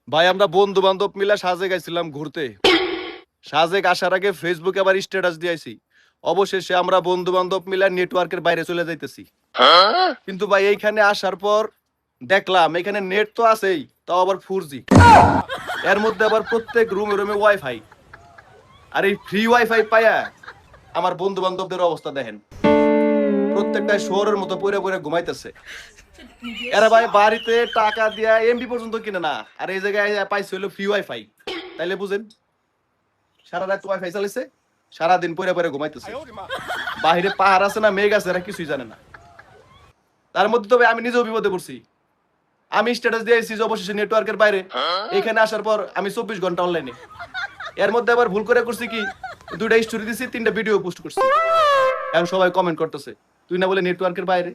ভাই আমরা বন্ধু বান্ধব মিলে সাজেক গেছিলাম ঘুরতে। সাজেক আসার আগে ফেসবুকে আবার স্ট্যাটাস দিয়েছি, অবশেষে আমরা বন্ধু বান্ধব মিলে নেটওয়ার্কের বাইরে চলে যাইতেছি। কিন্তু ভাই এইখানে আসার পর দেখলাম এখানে নেট তো আছেই, তাও আবার 4G। এর মধ্যে আবার প্রত্যেক রুমে রুমে ওয়াইফাই। আর এই ফ্রি ওয়াইফাই পায়া আমার বন্ধু বান্ধবদের অবস্থা দেখেন, প্রত্যেকটাই শহরের মতো পড়ে পড়ে ঘুমাইতেছে। এরা ভাই বাড়িতে টাকা দিয়া এমবি পর্যন্ত কিনে না, আর এই জায়গায় পাইছে হলো ফ্রি ওয়াইফাই। তাইলে বুঝেন, সারা রাত ওয়াইফাই চালিছে, সারাদিন পরে পরে ঘুমাইতেছে। বাহিরে পাহাড় আছে না মেঘ আছে, এরা কিছুই জানে না। তার মধ্যে তবে আমি নিজেও বিপদে পড়ছি। আমি স্ট্যাটাস দিয়েছি যে অবশেষে নেটওয়ার্কের বাইরে, এখানে আসার পর আমি 24 ঘন্টা অনলাইনে। এর মধ্যে আবার ভুল করে করছি কি, 2টা স্টোরি দিছি, 3টা ভিডিও পোস্ট করছি। এখন সবাই কমেন্ট করতেছে, তুই না বলে নেটওয়ার্কের বাইরে।